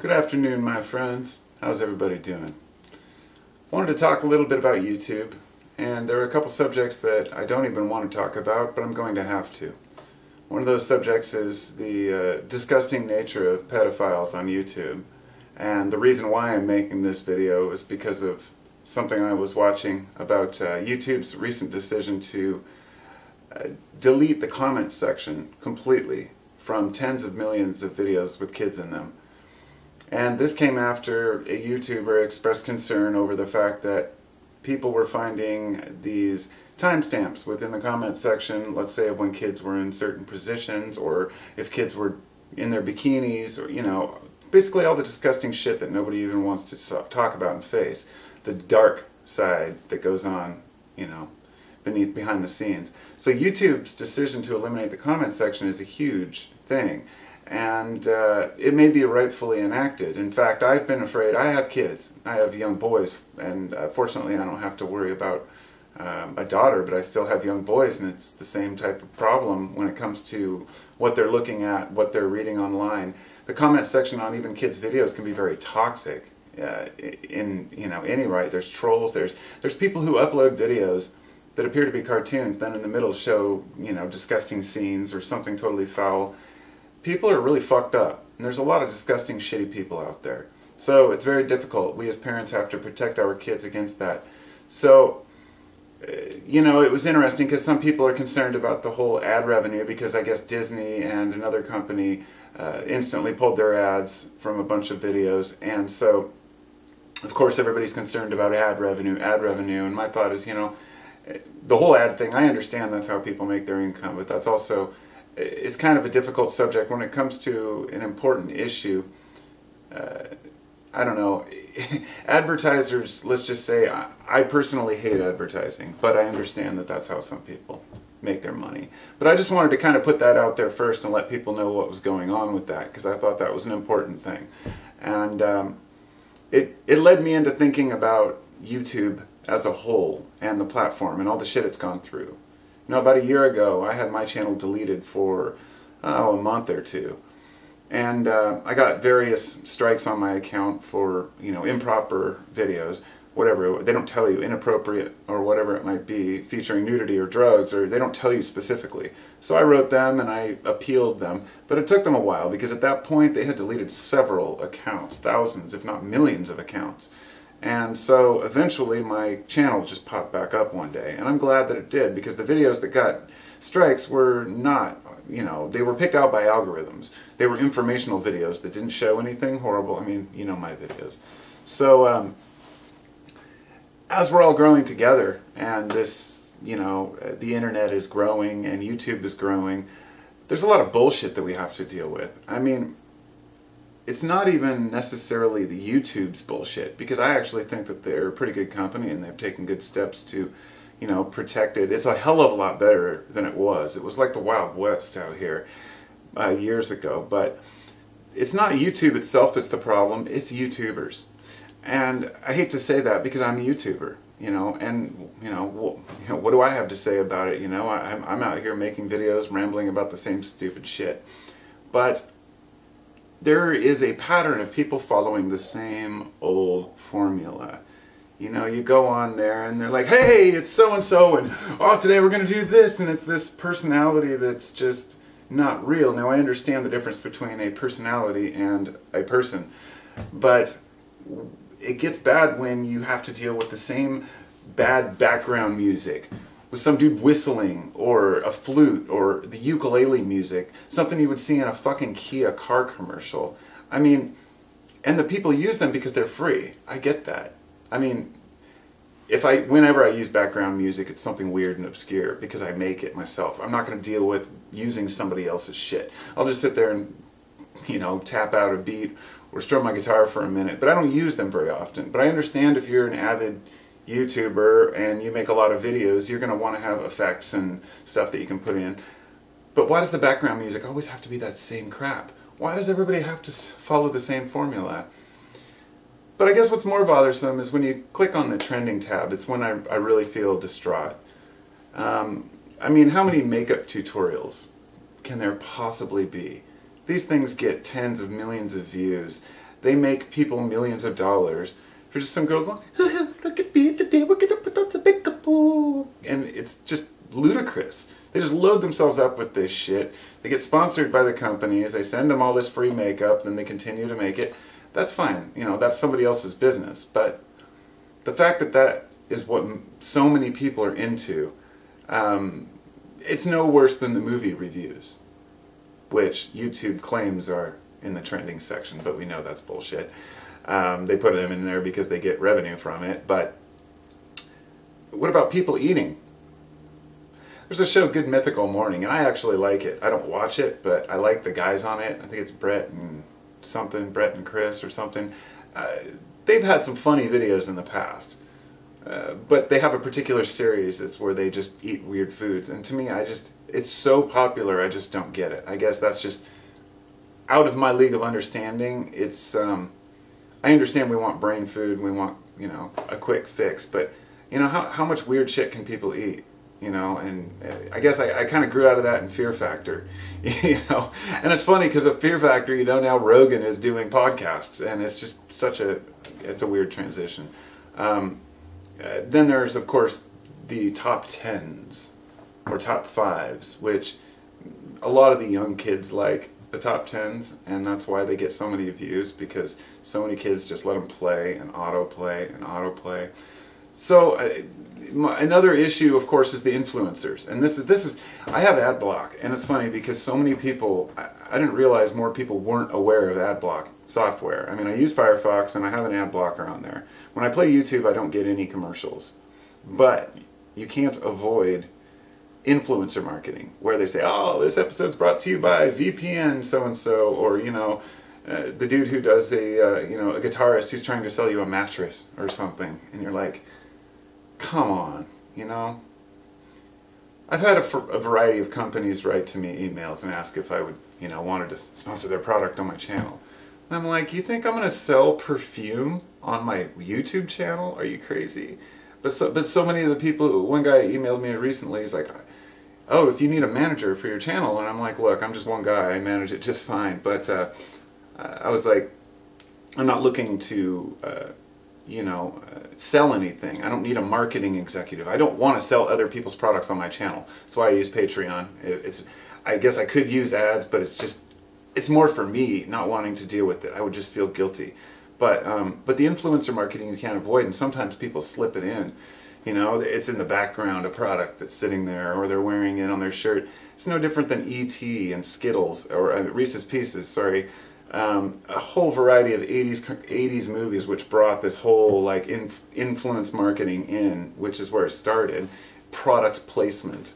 Good afternoon, my friends. How's everybody doing? Wanted to talk a little bit about YouTube, and there are a couple subjects that I don't even want to talk about, but I'm going to have to. One of those subjects is the disgusting nature of pedophiles on YouTube, and the reason why I'm making this video is because of something I was watching about YouTube's recent decision to delete the comments section completely from tens of millions of videos with kids in them. And this came after a YouTuber expressed concern over the fact that people were finding these timestamps within the comment section, let's say of when kids were in certain positions, or if kids were in their bikinis, or, you know, basically all the disgusting shit that nobody even wants to talk about and face. The dark side that goes on, you know, behind the scenes. So YouTube's decision to eliminate the comment section is a huge thing. And it may be rightfully enacted. In fact, I've been afraid. I have kids. I have young boys, and fortunately I don't have to worry about a daughter, but I still have young boys, and it's the same type of problem when it comes to what they're looking at, what they're reading online. The comment section on even kids' videos can be very toxic. In any right, there's trolls. There's people who upload videos that appear to be cartoons, then in the middle show disgusting scenes or something totally foul. People are really fucked up, and there's a lot of disgusting, shitty people out there. So it's very difficult. We as parents have to protect our kids against that. So, it was interesting because some people are concerned about the whole ad revenue because I guess Disney and another company instantly pulled their ads from a bunch of videos, and so, of course, everybody's concerned about ad revenue, and my thought is, the whole ad thing, I understand that's how people make their income, but that's also, it's kind of a difficult subject when it comes to an important issue. I don't know. Advertisers, let's just say, I personally hate advertising, but I understand that that's how some people make their money. But I just wanted to kind of put that out there first and let people know what was going on with that, because I thought that was an important thing. And it led me into thinking about YouTube as a whole and the platform and all the shit it's gone through. About a year ago, I had my channel deleted for, a month or two. And I got various strikes on my account for, improper videos, whatever. They don't tell you, inappropriate or whatever it might be, featuring nudity or drugs, or they don't tell you specifically. So I wrote them and I appealed them, but it took them a while because at that point they had deleted several accounts, thousands, if not millions of accounts. And so eventually my channel just popped back up one day, and I'm glad that it did, because the videos that got strikes were not, they were picked out by algorithms. They were informational videos that didn't show anything horrible. I mean, my videos. So as we're all growing together, and this, the internet is growing and YouTube is growing, there's a lot of bullshit that we have to deal with. I mean, it's not even necessarily the YouTube's bullshit, because I actually think that they're a pretty good company and they've taken good steps to, protect it. It's a hell of a lot better than it was. It was like the Wild West out here years ago. But it's not YouTube itself that's the problem, it's YouTubers. And I hate to say that because I'm a YouTuber, what do I have to say about it? I'm out here making videos, rambling about the same stupid shit. But there is a pattern of people following the same old formula. You go on there and they're like, hey, it's so-and-so, and oh, today we're going to do this, and it's this personality that's just not real. Now, I understand the difference between a personality and a person, but it gets bad when you have to deal with the same bad background music, with some dude whistling, or a flute, or the ukulele music, something you would see in a fucking Kia car commercial. I mean, and the people use them because they're free. I get that. I mean, whenever I use background music, it's something weird and obscure because I make it myself. I'm not going to deal with using somebody else's shit. I'll just sit there and, tap out a beat or strum my guitar for a minute, but I don't use them very often. But I understand if you're an avid YouTuber and you make a lot of videos, you're going to want to have effects and stuff that you can put in. But why does the background music always have to be that same crap? Why does everybody have to follow the same formula? But I guess what's more bothersome is when you click on the trending tab, it's when I really feel distraught. I mean, how many makeup tutorials can there possibly be? These things get tens of millions of views. they make people millions of dollars for just some girl going, look at me today, we're gonna put on some makeup. And it's just ludicrous. They just load themselves up with this shit. They get sponsored by the companies, they send them all this free makeup, then they continue to make it. That's fine, you know, that's somebody else's business. But the fact that that is what so many people are into, it's no worse than the movie reviews, which YouTube claims are in the trending section, but we know that's bullshit. They put them in there because they get revenue from it, but what about people eating? There's a show, Good Mythical Morning, and I actually like it. I don't watch it, but I like the guys on it. I think it's Brett and Chris or something. They've had some funny videos in the past, but they have a particular series. It's where they just eat weird foods, and to me, it's so popular, I just don't get it. I guess that's just out of my league of understanding. It's I understand we want brain food, we want, you know, a quick fix, but you know, how much weird shit can people eat? You know, and I guess I kind of grew out of that in Fear Factor, you know, and it's funny because of Fear Factor, you know, now Rogan is doing podcasts, and it's just it's a weird transition. Then there's, of course, the top 10s or top 5s, which a lot of the young kids like the top 10s, and that's why they get so many views, because so many kids just let them play and autoplay and autoplay. So another issue, of course, is the influencers, and this is I have ad block, and it's funny because so many people, I didn't realize more people weren't aware of ad block software. I mean, I use Firefox and I have an ad blocker on there. When I play YouTube, I don't get any commercials, but you can't avoid influencer marketing, where they say, oh, this episode's brought to you by VPN so-and-so, or, you know, the dude who does you know, a guitarist who's trying to sell you a mattress or something, and you're like, come on, you know? I've had a variety of companies write to me emails and ask if I would, you know, wanted to sponsor their product on my channel. And I'm like, you think I'm going to sell perfume on my YouTube channel? Are you crazy? But so many of the people, one guy emailed me recently, he's like, oh, if you need a manager for your channel, and I'm like, look, I'm just one guy, I manage it just fine, but I was like, I'm not looking to, you know, sell anything. I don't need a marketing executive. I don't want to sell other people's products on my channel. That's why I use Patreon. I guess I could use ads, but it's more for me not wanting to deal with it. I would just feel guilty. But the influencer marketing you can't avoid, and sometimes people slip it in. You know, it's in the background, a product that's sitting there, or they're wearing it on their shirt. It's no different than E.T. and Skittles, or Reese's Pieces, sorry. A whole variety of 80s movies which brought this whole like influence marketing in, which is where it started, product placement.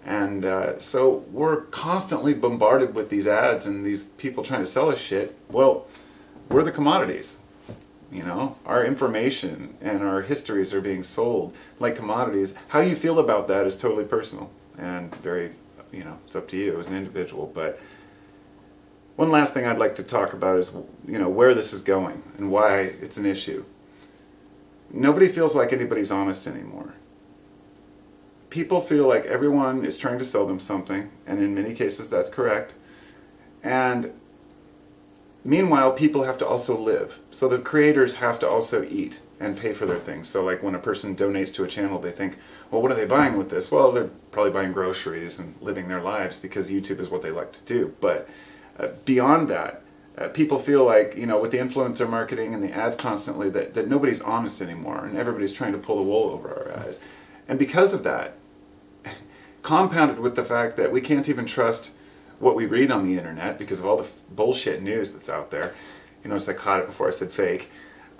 And so we're constantly bombarded with these ads and these people trying to sell us shit. Well, we're the commodities. You know, our information and our histories are being sold like commodities. How you feel about that is totally personal and very, you know, it's up to you as an individual. But one last thing I'd like to talk about is, you know, where this is going and why it's an issue. Nobody feels like anybody's honest anymore. People feel like everyone is trying to sell them something, and in many cases that's correct. And meanwhile, people have to also live. So the creators have to also eat and pay for their things. So like when a person donates to a channel, they think, well, what are they buying with this? Well, they're probably buying groceries and living their lives because YouTube is what they like to do. But beyond that, people feel like, you know, with the influencer marketing and the ads constantly, that nobody's honest anymore, and everybody's trying to pull the wool over our eyes. And because of that, compounded with the fact that we can't even trust what we read on the internet because of all the bullshit news that's out there. You notice I caught it before I said fake.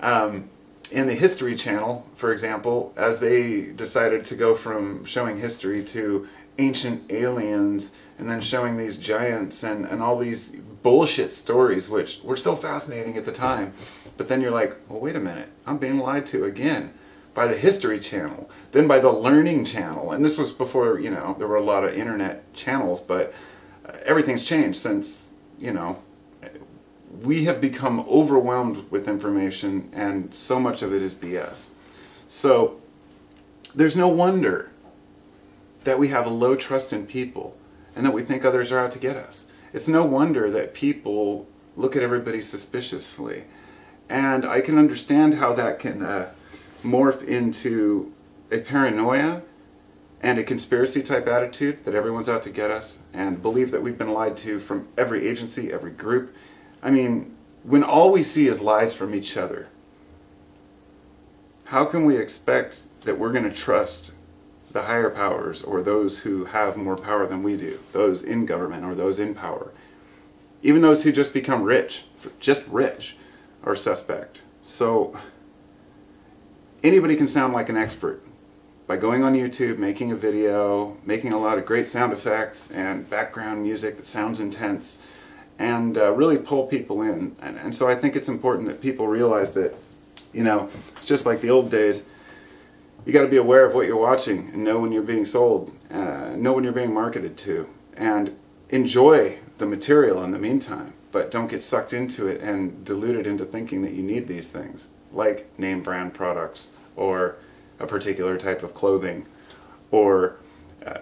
In the History Channel, for example, as they decided to go from showing history to ancient aliens and then showing these giants and all these bullshit stories, which were so fascinating at the time, but then you're like, well, wait a minute, I'm being lied to again by the History Channel, then by the Learning Channel, and this was before, you know, there were a lot of internet channels, but everything's changed since, you know, we have become overwhelmed with information, and so much of it is BS. So there's no wonder that we have a low trust in people and that we think others are out to get us. It's no wonder that people look at everybody suspiciously. And I can understand how that can morph into a paranoia and a conspiracy type attitude that everyone's out to get us, and believe that we've been lied to from every agency, every group. I mean, when all we see is lies from each other, how can we expect that we're going to trust the higher powers, or those who have more power than we do, those in government or those in power? Even those who just become rich, just rich, are suspect. So anybody can sound like an expert by going on YouTube, making a video, making a lot of great sound effects and background music that sounds intense, and really pull people in. And so I think it's important that people realize that, you know, it's just like the old days. You got to be aware of what you're watching and know when you're being sold, know when you're being marketed to, and enjoy the material in the meantime, but don't get sucked into it and deluded into thinking that you need these things, like name brand products, or a particular type of clothing, or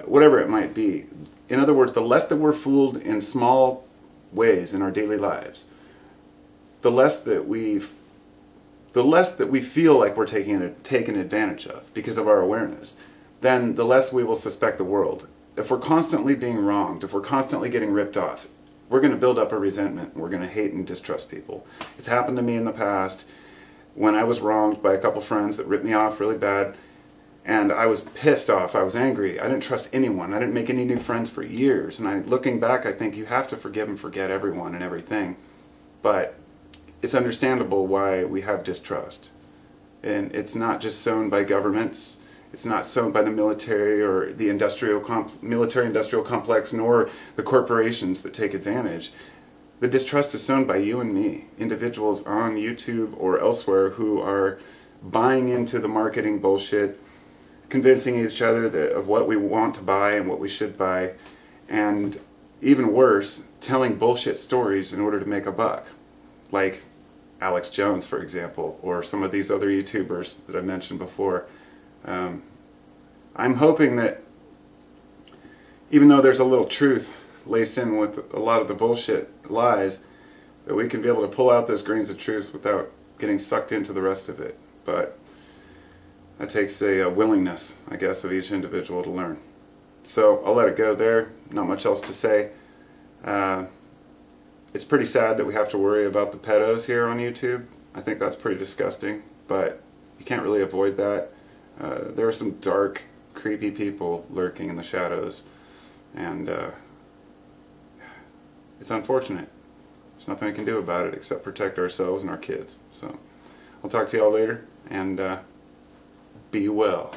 whatever it might be. In other words, the less that we're fooled in small ways in our daily lives, the less that we feel like we're taken advantage of because of our awareness, then the less we will suspect the world. If we're constantly being wronged, if we're constantly getting ripped off, we're going to build up a resentment. We're going to hate and distrust people. It's happened to me in the past when I was wronged by a couple friends that ripped me off really bad, and I was pissed off. I was angry. I didn't trust anyone. I didn't make any new friends for years. And looking back, I think you have to forgive and forget everyone and everything. But it's understandable why we have distrust. And it's not just sown by governments. It's not sown by the military or the military-industrial complex, nor the corporations that take advantage. The distrust is sown by you and me, individuals on YouTube or elsewhere who are buying into the marketing bullshit, convincing each other of what we want to buy and what we should buy, and even worse, telling bullshit stories in order to make a buck. Like Alex Jones, for example, or some of these other YouTubers that I mentioned before. I'm hoping that even though there's a little truth laced in with a lot of the bullshit lies, that we can be able to pull out those grains of truth without getting sucked into the rest of it. But that takes a willingness, I guess, of each individual to learn. So I'll let it go there. Not much else to say. It's pretty sad that we have to worry about the pedos here on YouTube. I think that's pretty disgusting, but you can't really avoid that. There are some dark, creepy people lurking in the shadows, and it's unfortunate. There's nothing we can do about it except protect ourselves and our kids. So I'll talk to y'all later, and be well.